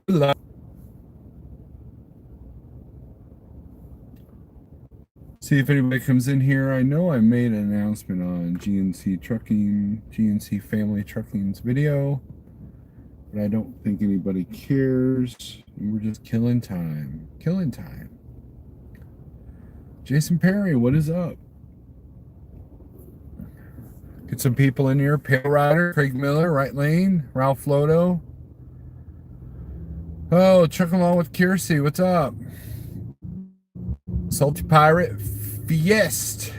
See if anybody comes in here. I know I made an announcement on GNC Trucking, GNC Family Trucking's video, but I don't think anybody cares. We're just killing time. Killing time. Jason Perry, what is up? Get some people in here. Pale Rider, Craig Miller, Right Lane, Ralph Lodo. Oh, trucking along with Kiersey, what's up? Salty Pirate, Fiest.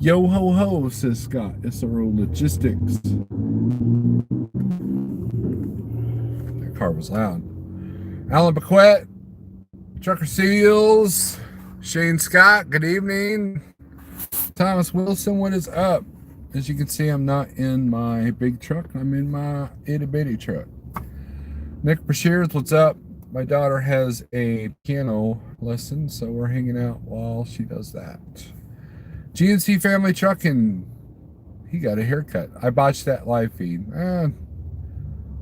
Yo ho ho, says Scott. SRO Logistics. That car was loud. Alan Bequette, Trucker Seals, Shane Scott, good evening. Thomas Wilson, what is up? As you can see, I'm not in my big truck. I'm in my itty bitty truck. Nick Brashears, what's up? My daughter has a piano lesson, so we're hanging out while she does that. GNC Family Trucking, he got a haircut. I botched that live feed. You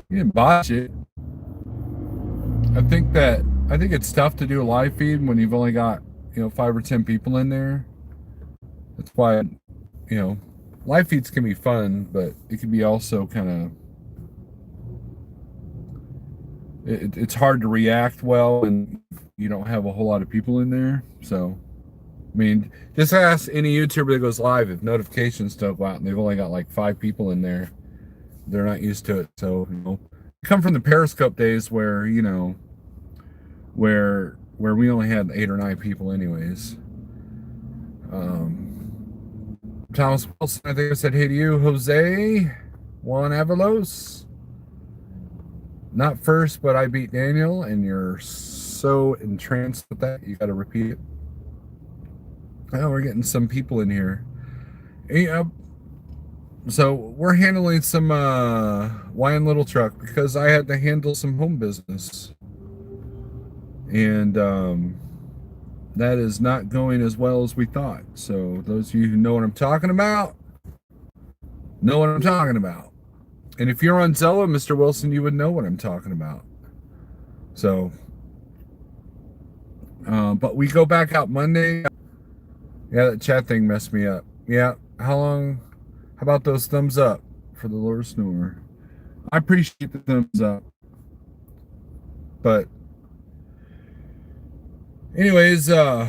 didn't botch it. I think it's tough to do a live feed when you've only got 5 or 10 people in there. That's why live feeds can be fun, but it can be also kind of it's hard to react well when you don't have a whole lot of people in there. So, I mean, just ask any YouTuber that goes live if notifications don't go out and they've only got like 5 people in there. They're not used to it. So, come from the Periscope days where, where we only had 8 or 9 people anyways. Thomas Wilson, I think I said hey to you. Jose, Juan Avalos. Not first, but I beat Daniel, and you're so entranced with that, you got to repeat it. Oh, we're getting some people in here. So we're handling some Wine Little Truck because I had to handle some home business. And that is not going as well as we thought. So those of you who know what I'm talking about, know what I'm talking about. And if you're on Zella, Mr. Wilson, you would know what I'm talking about. So, but we go back out Monday. Yeah, that chat thing messed me up. Yeah, how about those thumbs up for the Lord Snore? I appreciate the thumbs up. But anyways, it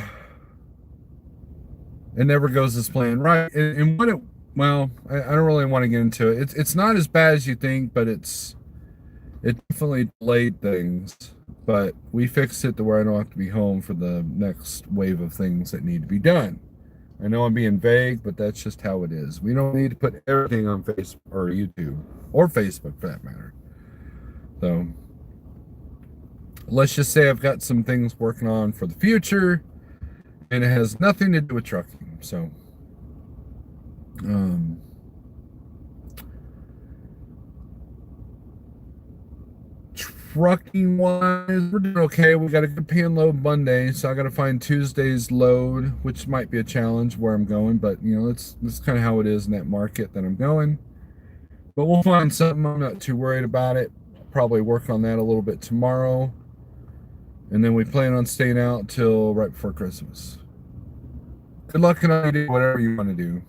never goes as planned, right? And what it, well, I don't really want to get into it. It's not as bad as you think, but it definitely delayed things. But we fixed it to where I don't have to be home for the next wave of things that need to be done. I know I'm being vague, but that's just how it is. We don't need to put everything on Facebook or YouTube or Facebook for that matter. So let's just say I've got some things working on for the future, and it has nothing to do with trucking. So, trucking wise, we're doing okay. We got a good pay and load Monday, so I got to find Tuesday's load, which might be a challenge where I'm going, but that's kind of how it is in that market that I'm going. But we'll find something. I'm not too worried about it. I'll probably work on that a little bit tomorrow, and then we plan on staying out till right before Christmas. Good luck and I do whatever you want to do.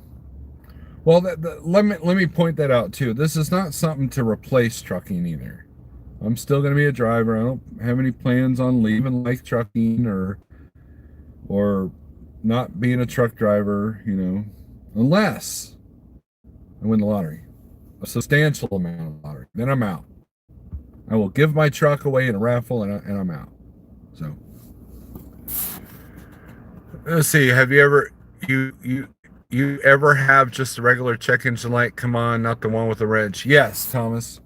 Well, let me point that out too. This is not something to replace trucking either. I'm still going to be a driver. I don't have any plans on leaving like trucking or not being a truck driver, unless I win the lottery, a substantial amount of lottery. Then I'm out. I will give my truck away in a raffle and I'm out. So let's see. Have you ever you ever have just a regular check engine light come on, not the one with the wrench? Yes, Thomas.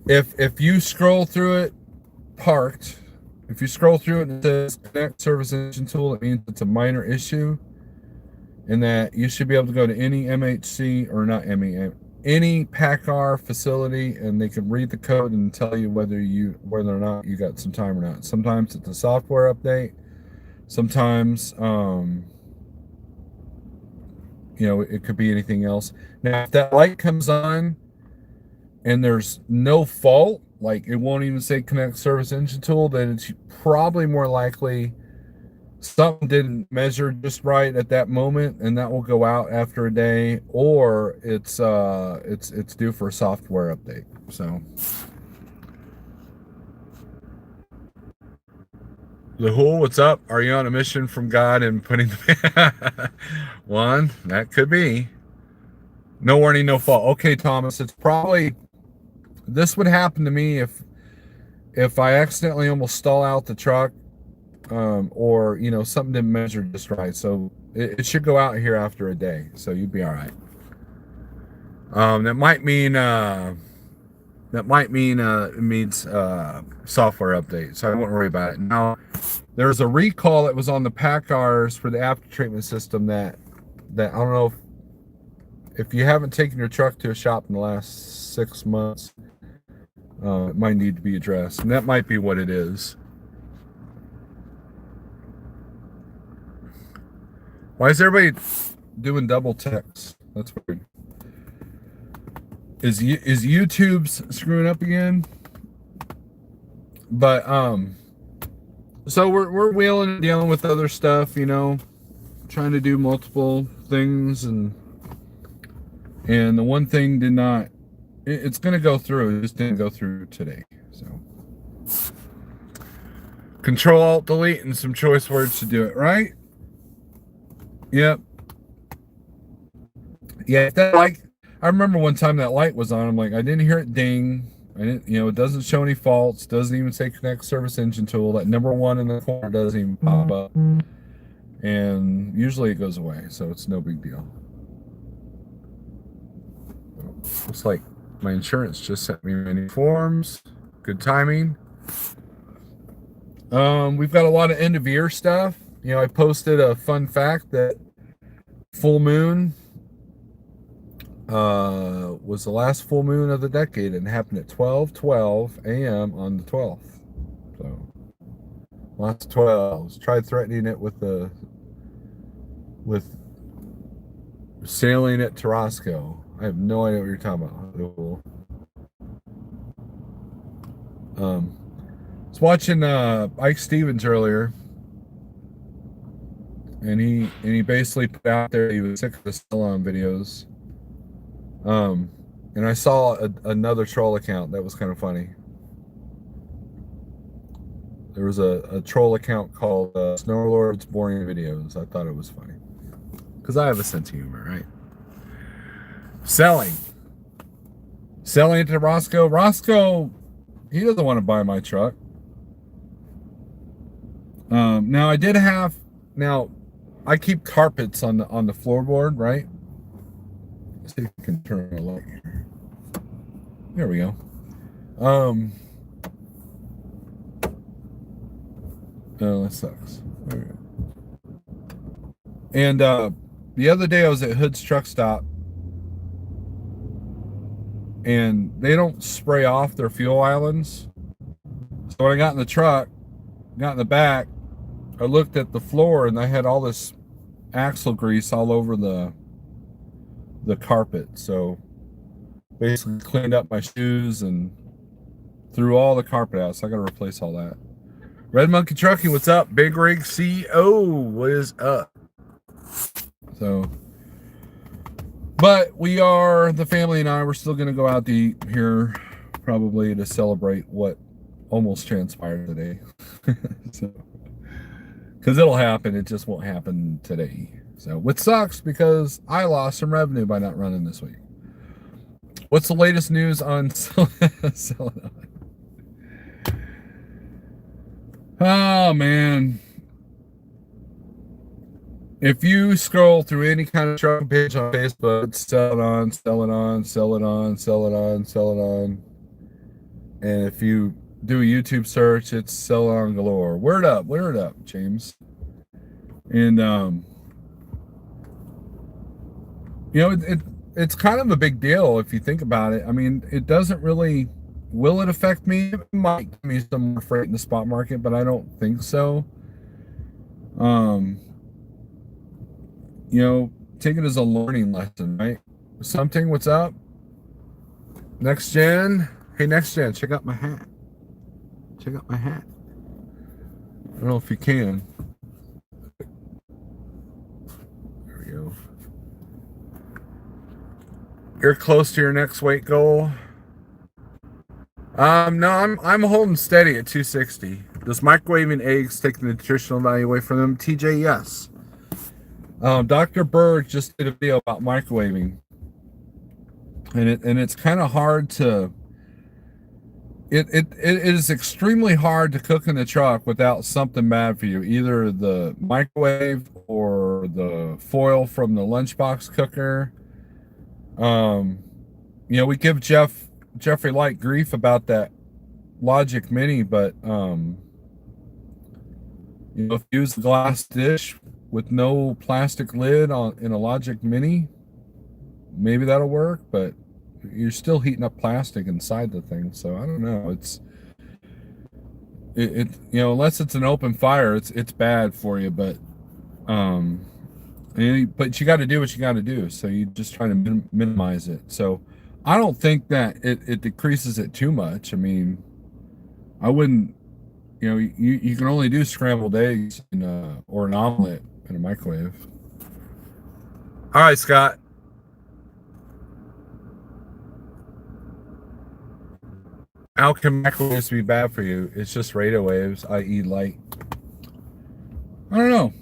If you scroll through it parked, if you scroll through it and it says connect service engine tool, it means it's a minor issue, and that you should be able to go to any MHC or not any PACCAR facility, and they can read the code and tell you whether or not you got some time or not. Sometimes it's a software update. Sometimes it could be anything else. Now, if that light comes on and there's no fault, like it won't even say connect service engine tool, then it's probably more likely something didn't measure just right at that moment, and that will go out after a day, or it's due for a software update. So Lahul, what's up? Are you on a mission from God and putting the one? That could be. No warning, no fault. Okay, Thomas, it's probably this would happen to me if I accidentally almost stall out the truck, or something didn't measure just right. So it should go out here after a day. So you'd be all right. That might mean it means software update. So I won't worry about it. Now there's a recall that was on the PACCARs for the after treatment system that I don't know if you haven't taken your truck to a shop in the last 6 months, it might need to be addressed, and that might be what it is. Why is everybody doing double text? That's weird. Is YouTube's screwing up again? But so we're wheeling and dealing with other stuff, trying to do multiple things, and the one thing did not. It's going to go through. It just didn't go through today. So Control Alt Delete and some choice words to do it, right? Yep. Yeah, that light. I remember one time that light was on. I'm like, I didn't hear it ding. I didn't, it doesn't show any faults. Doesn't even say connect service engine tool. That number one in the corner doesn't even pop up. And usually it goes away, so it's no big deal. Looks like my insurance just sent me many forms. Good timing. We've got a lot of end of year stuff. I posted a fun fact that full moon was the last full moon of the decade, and happened at 12:12 a.m. on the 12th. So lots of 12s. Tried threatening it with sailing at Tarasco. I have no idea what you're talking about. I was watching Ike Stevens earlier, and he basically put out there he was sick of the sell-on videos. And I saw another troll account that was kind of funny. There was a troll account called Snowlord's Boring Videos. I thought it was funny because I have a sense of humor, right? Selling to Roscoe. Roscoe, he doesn't want to buy my truck. Now I keep carpets on the floorboard, right? Let's see if we can turn the light here. There we go. Oh, that sucks. Okay. And the other day I was at Hood's truck stop, and they don't spray off their fuel islands. So when I got in the truck, got in the back, I looked at the floor, and I had all this axle grease all over the carpet. So basically cleaned up my shoes and threw all the carpet out. So I got to replace all that. Red Monkey Trucking, what's up? Big Rig CEO, what is up? So, but the family and I, we're still going to go out to eat here, probably to celebrate what almost transpired today. So, because it'll happen, it just won't happen today. So, which sucks because I lost some revenue by not running this week. What's the latest news on selling? Oh, man. If you scroll through any kind of truck page on Facebook, it's sell it on, sell it on, sell it on, sell it on, sell it on. And if you do a YouTube search, it's sell it on galore. Word up, James. And, it's kind of a big deal if you think about it. I mean, it doesn't really, will it affect me? It might give me some more freight in the spot market, but I don't think so. Take it as a learning lesson, right? Something, what's up? Next gen. Hey, next gen, check out my hat. Check out my hat. I don't know if you can. There we go. You're close to your next weight goal. No, I'm holding steady at 260. Does microwaving eggs take the nutritional value away from them? TJ, yes. Dr. Berg just did a video about microwaving, and it's kind of hard to. It is extremely hard to cook in the truck without something bad for you, either the microwave or the foil from the lunchbox cooker. Um, we give Jeffrey Light grief about that Logic Mini, but if you use a glass dish with no plastic lid on in a Logic Mini, maybe that'll work, but you're still heating up plastic inside the thing, so I don't know. Unless it's an open fire, it's bad for you, but but you got to do what you got to do, so you just try to minimize it. So I don't think that it decreases it too much. I mean, I wouldn't. You can only do scrambled eggs or an omelet in a microwave. All right, Scott. How can microwaves be bad for you? It's just radio waves, i.e. light. I don't know.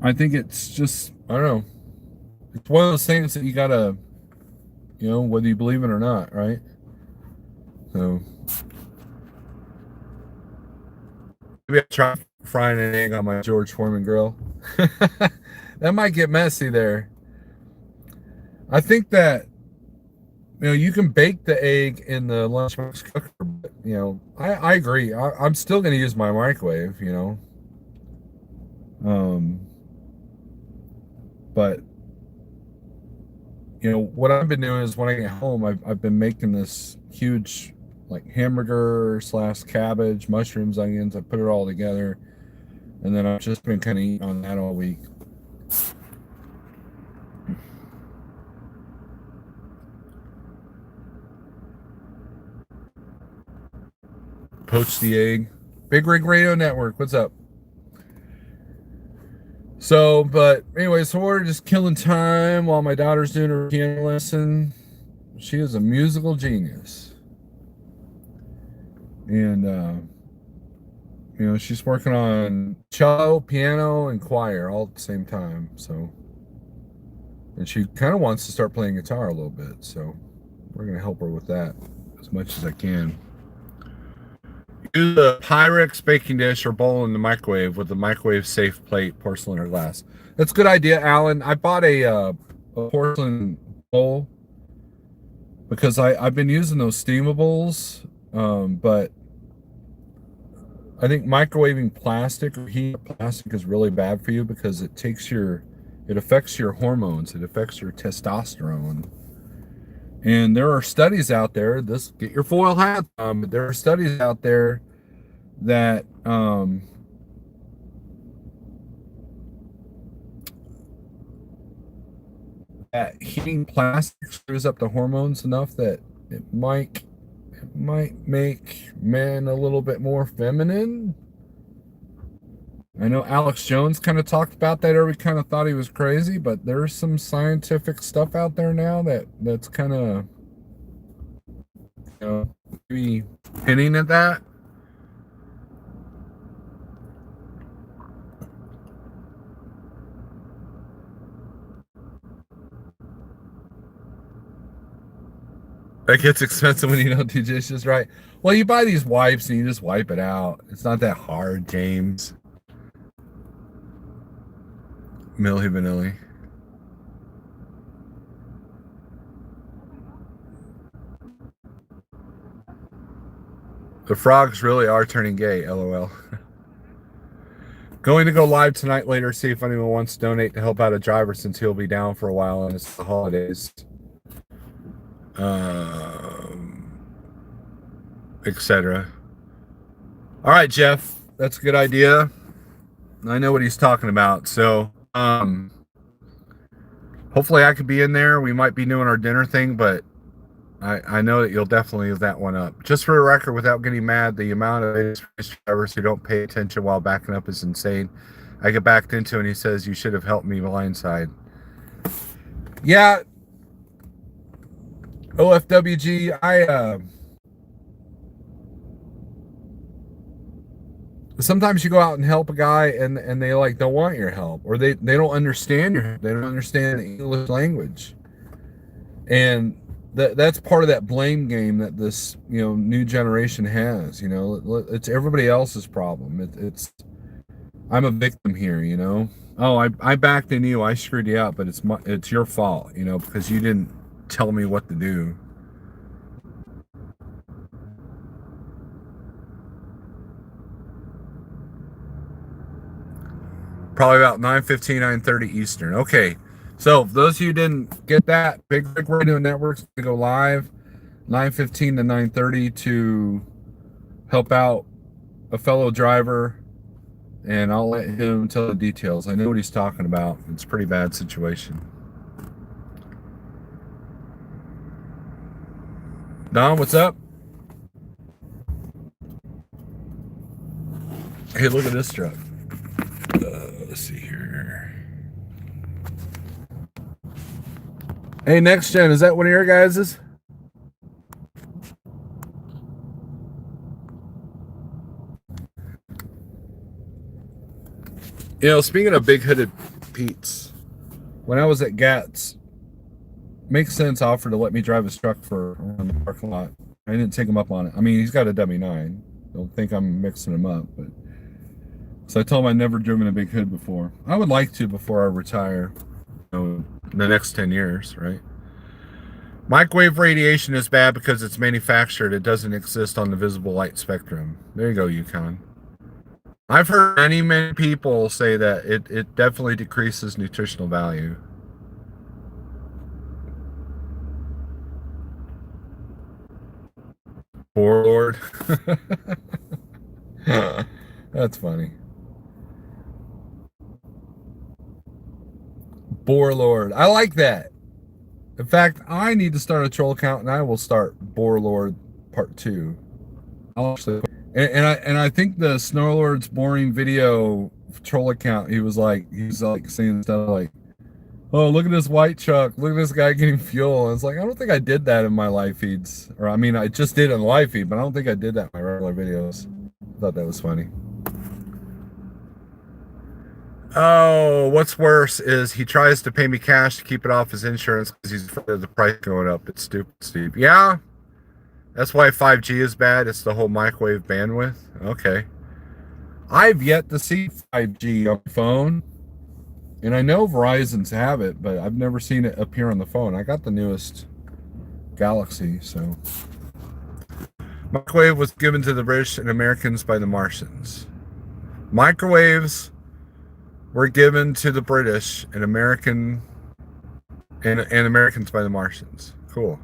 I think it's just, I don't know. It's one of those things that you gotta, whether you believe it or not, right? So maybe I try frying an egg on my George Foreman grill. That might get messy there. I think that you can bake the egg in the lunchbox cooker, but I agree. I'm still gonna use my microwave, but what I've been doing is when I get home, I've been making this huge like hamburger / cabbage, mushrooms, onions. I put it all together, and then I've just been kind of eating on that all week. Poach the egg. Big Rig Radio Network, what's up? So, but anyway, so we're just killing time while my daughter's doing her piano lesson. She is a musical genius. And, she's working on cello, piano, and choir all at the same time. So, and she kind of wants to start playing guitar a little bit. So, we're going to help her with that as much as I can. Use a Pyrex baking dish or bowl in the microwave with a microwave safe plate, porcelain or glass. That's a good idea, Alan. I bought a porcelain bowl because I've been using those steamables, but I think microwaving plastic or heating plastic is really bad for you because it affects your hormones, it affects your testosterone. And there are studies out there, get your foil hat on, but there are studies out there that that heating plastic screws up the hormones enough that it might make men a little bit more feminine. I know Alex Jones kind of talked about that, or we kind of thought he was crazy, but there's some scientific stuff out there now that's kind of maybe hinting at that. That gets expensive when you don't do dishes right. Well, you buy these wipes and you just wipe it out. It's not that hard, James. Millie Vanilli. The frogs really are turning gay, LOL. Going to go live tonight later, see if anyone wants to donate to help out a driver since he'll be down for a while and it's the holidays. Etc. All right, Jeff, that's a good idea. I know what he's talking about. So, hopefully I could be in there. We might be doing our dinner thing, but I know that you'll definitely leave that one up. Just for the record, without getting mad, the amount of race drivers who don't pay attention while backing up is insane. I get backed into and he says, you should have helped me blindside. Yeah, OFWG, sometimes you go out and help a guy and they like don't want your help, or they don't understand your help. They don't understand the English language. And that's part of that blame game that this new generation has. It's everybody else's problem. It's I'm a victim here. Oh, I backed in you, I screwed you up, but it's your fault, because you didn't tell me what to do. Probably about 9:15, 9:30 Eastern. Okay, so those of you who didn't get that, Big Rig Radio Network's going to go live 9:15 to 9:30 to help out a fellow driver, and I'll let him tell the details. I know what he's talking about. It's a pretty bad situation. Don, what's up? Hey, look at this truck. Let's see here. Hey, Next Gen, is that one of your guys's? Speaking of big hooded Pete's, when I was at Gats, makes sense offer to let me drive his truck for around the parking lot. I didn't take him up on it. I mean, he's got a W9. Don't think I'm mixing him up, but so I told him I'd never driven a big hood before. I would like to before I retire, in the next 10 years, right? Microwave radiation is bad because it's manufactured. It doesn't exist on the visible light spectrum. There you go, Yukon. I've heard many people say that it definitely decreases nutritional value. Poor Lord. That's funny. Boar Lord. I like that. In fact, I need to start a troll account, and I will start Boar Lord Part 2. I'll actually, and I think the Snowlord's boring video troll account, he's like saying stuff like, "Oh, look at this white truck. Look at this guy getting fuel." And it's like, I don't think I did that in my live feeds, or I mean, I just did in the live feed, but I don't think I did that in my regular videos. I thought that was funny. Oh, what's worse is he tries to pay me cash to keep it off his insurance because he's afraid of the price going up. It's stupid, Steve. Yeah, that's why 5G is bad. It's the whole microwave bandwidth. Okay. I've yet to see 5G on the phone, and I know Verizon's have it, but I've never seen it appear on the phone. I got the newest Galaxy, so. Microwave was given to the British and Americans by the Martians. Microwaves were given to the British and Americans by the Martians. Cool.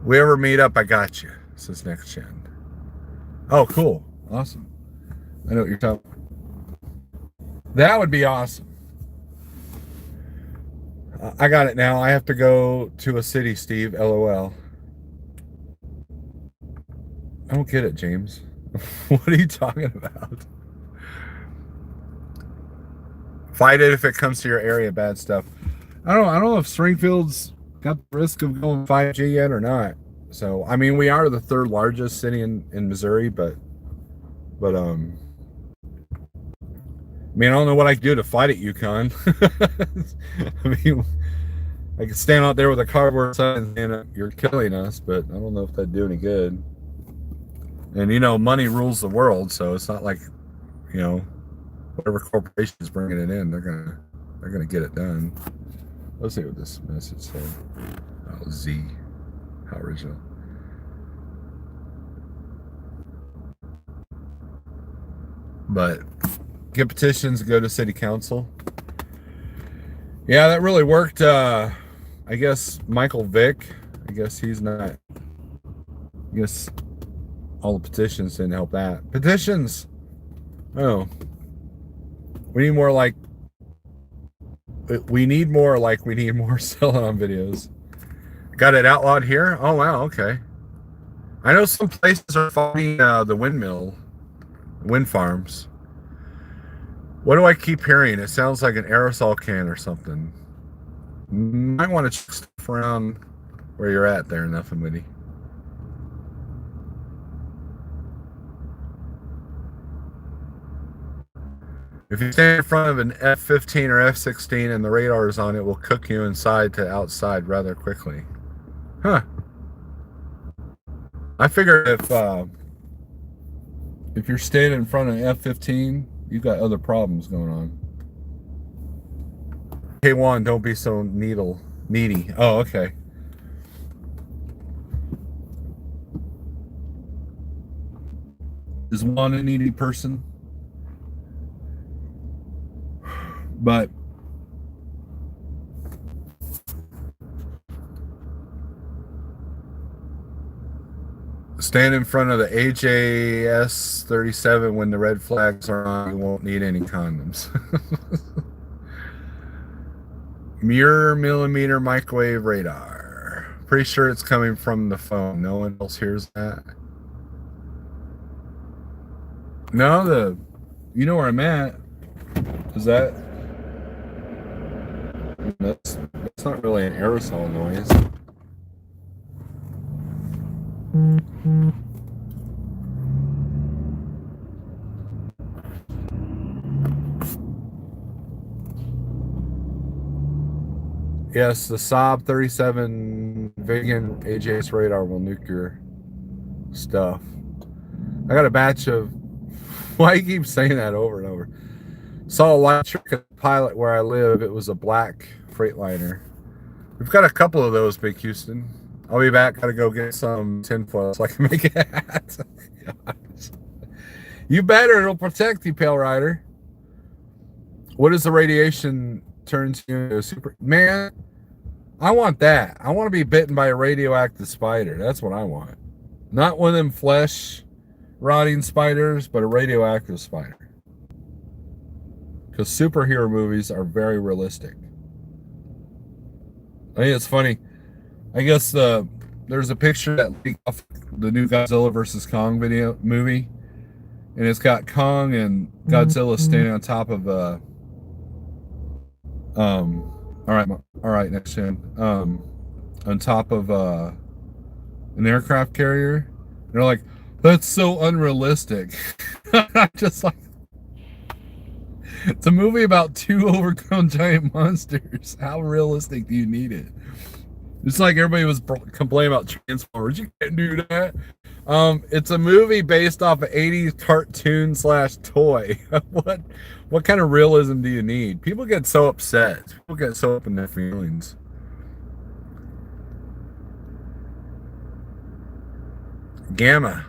We ever meet up, I got you, says Next Gen. Oh, cool. Awesome. I know what you're talking about. That would be awesome. I got it now. I have to go to a city, Steve. LOL. I don't get it, James. What are you talking about? Fight it if it comes to your area. Bad stuff. I don't know if Springfield's got the risk of going 5G yet or not. So I mean, we are the third largest city in Missouri, but I mean, I don't know what I can do to fight it, Yukon. I mean, I could stand out there with a cardboard sign saying you're killing us, but I don't know if that'd do any good. And money rules the world, so it's not like whatever corporation is bringing it in, they're gonna get it done. Let's see what this message said. Oh, Z, how original. But get petitions, go to city council. Yeah, that really worked. I guess Michael Vick. I guess he's not. I guess all the petitions didn't help that. Petitions. Oh. We need more we need more selling on videos. Got it outlawed here? Oh, wow, okay. I know some places are fighting the wind farms. What do I keep hearing? It sounds like an aerosol can or something. Might want to check stuff around where you're at there, nothing witty. If you stand in front of an F-15 or F-16 and the radar is on, it will cook you inside to outside rather quickly. Huh. I figure if you're standing in front of an F-15, you've got other problems going on. K1, don't be so needy. Oh, okay. Is one a needy person? But stand in front of the HAS 37 when the red flags are on, you won't need any condoms. Mirror millimeter microwave radar. Pretty sure it's coming from the phone. No one else hears that. No, you know where I'm at. Is that's not really an aerosol noise. Yes, the Saab 37 vegan AJS radar will nuke your stuff. I got a batch of. Why you keep saying that over and over? Saw a light trick at the pilot where I live. It was a black Freightliner. We've got a couple of those, Big Houston. I'll be back. Gotta go get some tinfoil so I can make a hat. You better. It'll protect you, Pale Rider. What is the radiation turns you into a super... Man, I want that. I want to be bitten by a radioactive spider. That's what I want. Not one of them flesh rotting spiders, but a radioactive spider. Because superhero movies are very realistic. I think it's funny. I guess there's a picture that leaked off the new Godzilla versus Kong movie, and it's got Kong and Godzilla standing on top of all right, next gen. On top of an aircraft carrier. They're like, that's so unrealistic. I'm just like, it's a movie about two overgrown giant monsters. How realistic do you need it? It's like everybody was complaining about Transformers. You can't do that. It's a movie based off an 80s cartoon / toy. What kind of realism do you need? People get so upset. People get so up in their feelings. Gamma.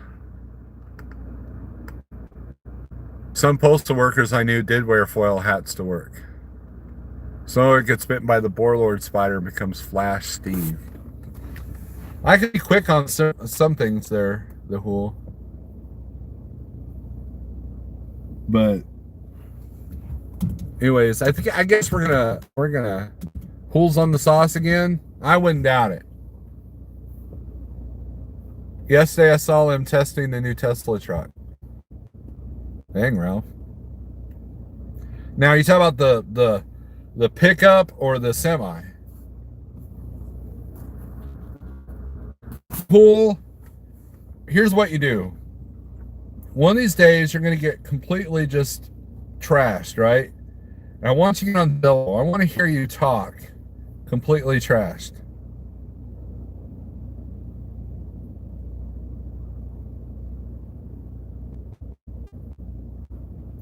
Some postal workers I knew did wear foil hats to work. Someone gets bitten by the Boarlord spider and becomes Flash Steve. I can be quick on some things there, the Hool. But anyways, I guess we're gonna Hool's on the sauce again. I wouldn't doubt it. Yesterday I saw them testing the new Tesla truck. Dang, Ralph. Now you talk about the pickup or the semi? Pool. Here's what you do. One of these days you're going to get completely just trashed, right? And I want you to get on Zillow. I want to hear you talk completely trashed.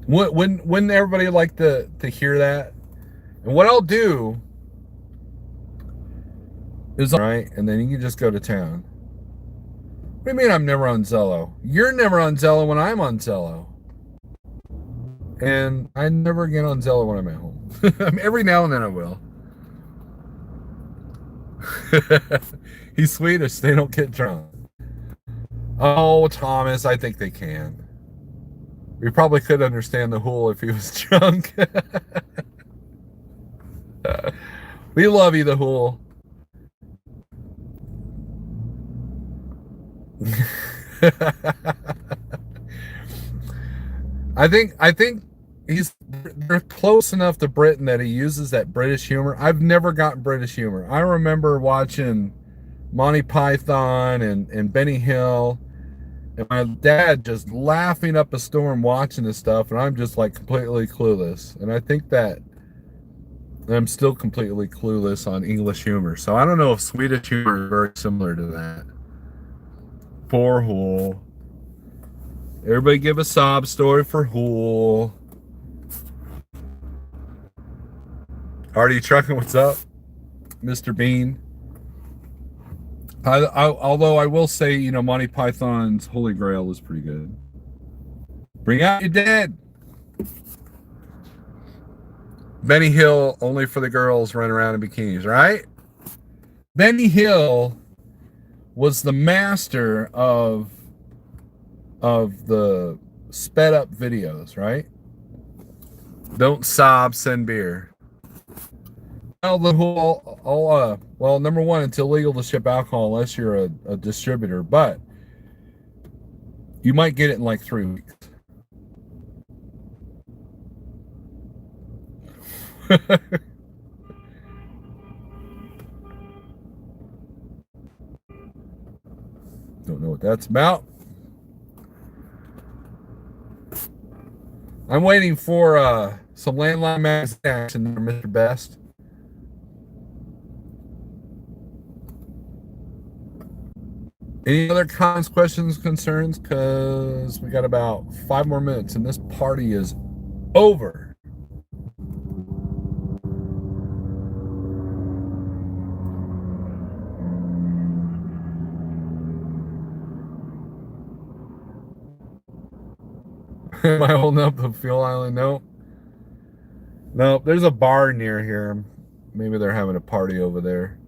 Wouldn't everybody like to hear that? And what I'll do is, right, and then you can just go to town. What do you mean I'm never on Zillow? You're never on Zillow when I'm on Zillow. And I never get on Zillow when I'm at home. I mean, every now and then I will. He's Swedish. They don't get drunk. Oh, Thomas, I think they can. We probably could understand the Hool if he was drunk. We love you, the Hool. I think they're close enough to Britain that he uses that British humor. I've never gotten British humor. I remember watching Monty Python and Benny Hill, and my dad just laughing up a storm watching this stuff, and I'm just like completely clueless. And I think that I'm still completely clueless on English humor. So I don't know if Swedish humor is very similar to that. Poor Hool. Everybody give a sob story for Hool. Artie Trucking, what's up? Mr. Bean. Although I will say, Monty Python's Holy Grail was pretty good. Bring out your dead. Benny Hill, only for the girls running around in bikinis, right? Benny Hill was the master of the sped up videos, right? Don't sob, send beer. Well, number one, it's illegal to ship alcohol unless you're a distributor, but you might get it in like 3 weeks. Don't know what that's about. I'm waiting for some landline magazine action there, Mr. Best. Any other comments, questions, concerns? Because we got about 5 more minutes and this party is over. Am I holding up the fuel island? Nope. Nope. There's a bar near here. Maybe they're having a party over there.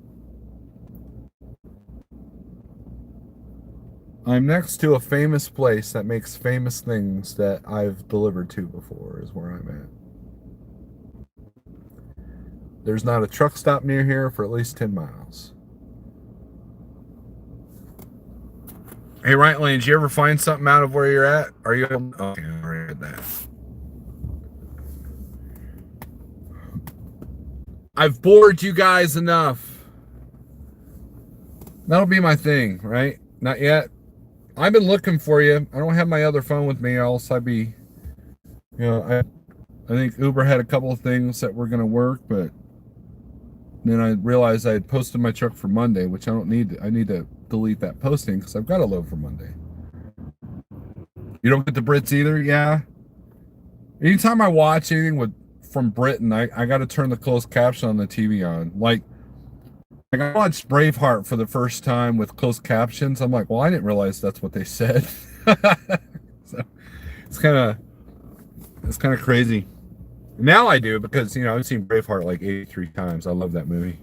I'm next to a famous place that makes famous things that I've delivered to before, is where I'm at. There's not a truck stop near here for at least 10 miles. Hey, Right Lane, did you ever find something out of where you're at? Are you? Okay, I read that. I've bored you guys enough. That'll be my thing, right? Not yet. I've been looking for you. I don't have my other phone with me, else I'd be, I think Uber had a couple of things that were going to work, but then I realized I had posted my truck for Monday, which I don't need. I need to delete that posting because I've got a load for Monday. You don't get the Brits either? Yeah. Anytime I watch anything from Britain, I got to turn the closed caption on the TV on. Like I watched Braveheart for the first time with closed captions. I'm like, well, I didn't realize that's what they said. So it's kind of crazy. Now I do because I've seen Braveheart like 83 times. I love that movie.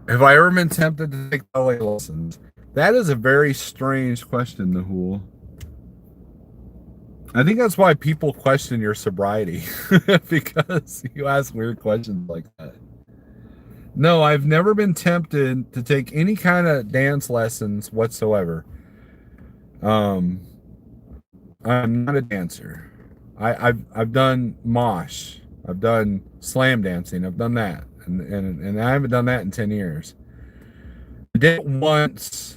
Have I ever been tempted to take ballet lessons? That is a very strange question, Nahul. I think that's why people question your sobriety because you ask weird questions like that. No, I've never been tempted to take any kind of dance lessons whatsoever. I'm not a dancer. I've done mosh. I've done slam dancing. I've done that, and I haven't done that in 10 years. I did it once.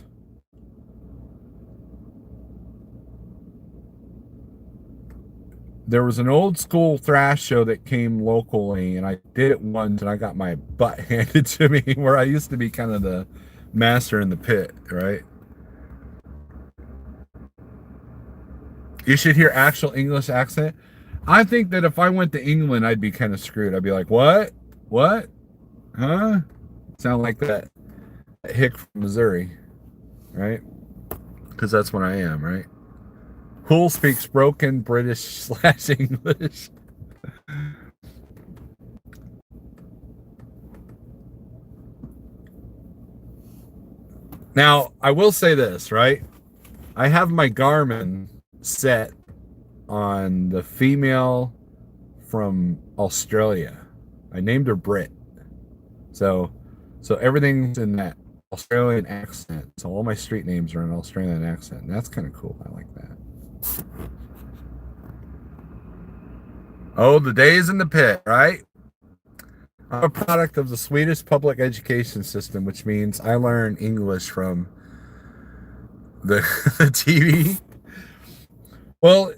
There was an old school thrash show that came locally, and I did it once, and I got my butt handed to me, where I used to be kind of the master in the pit, right? You should hear actual English accent. I think that if I went to England, I'd be kind of screwed. I'd be like, what? What? Huh? Sound like that hick from Missouri, right? Because that's what I am, right? Pool speaks broken British / English. Now, I will say this, right? I have my Garmin set on the female from Australia. I named her Brit. So, so everything's in that Australian accent. So all my street names are in Australian accent. And that's kind of cool. I like that. Oh, the days in the pit, right? I'm a product of the Swedish public education system, which means I learn English from the, the TV. Well,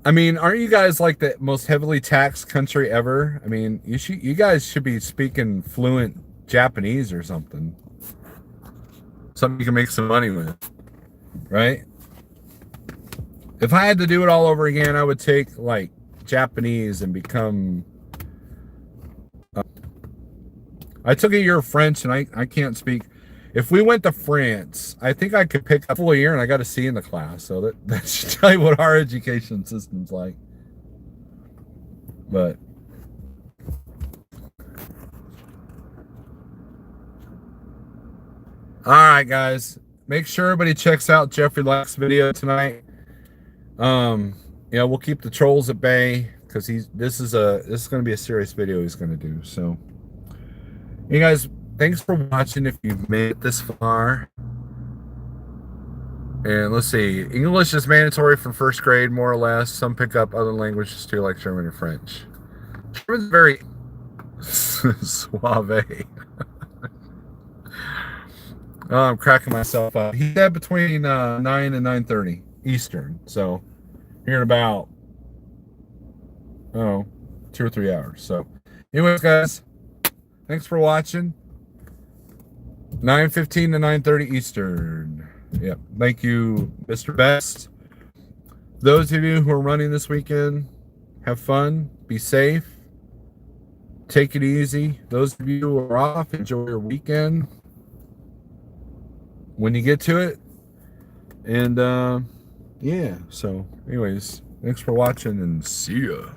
I mean, aren't you guys like the most heavily taxed country ever? I mean, you guys should be speaking fluent Japanese or something. Something you can make some money with, right? If I had to do it all over again, I would take like Japanese and become. I took a year of French and I can't speak. If we went to France, I think I could pick up a full year and I got a C in the class. So that should tell you what our education system's like. But all right, guys, make sure everybody checks out Jeffrey Lack's video tonight. Yeah, we'll keep the trolls at bay because this is going to be a serious video he's going to do. So, you guys, thanks for watching. If you've made it this far, and let's see, English is mandatory from first grade, more or less. Some pick up other languages too, like German and French. German's very suave. Oh, I'm cracking myself up. He said between 9 and 9:30 Eastern. So here in about 2 or 3 hours. So anyways, guys, thanks for watching. 9:15 to 9:30 Eastern. Yep. Thank you, Mr. Best. Those of you who are running this weekend, have fun, be safe, take it easy. Those of you who are off, enjoy your weekend when you get to it. And yeah, so anyways, thanks for watching and see ya.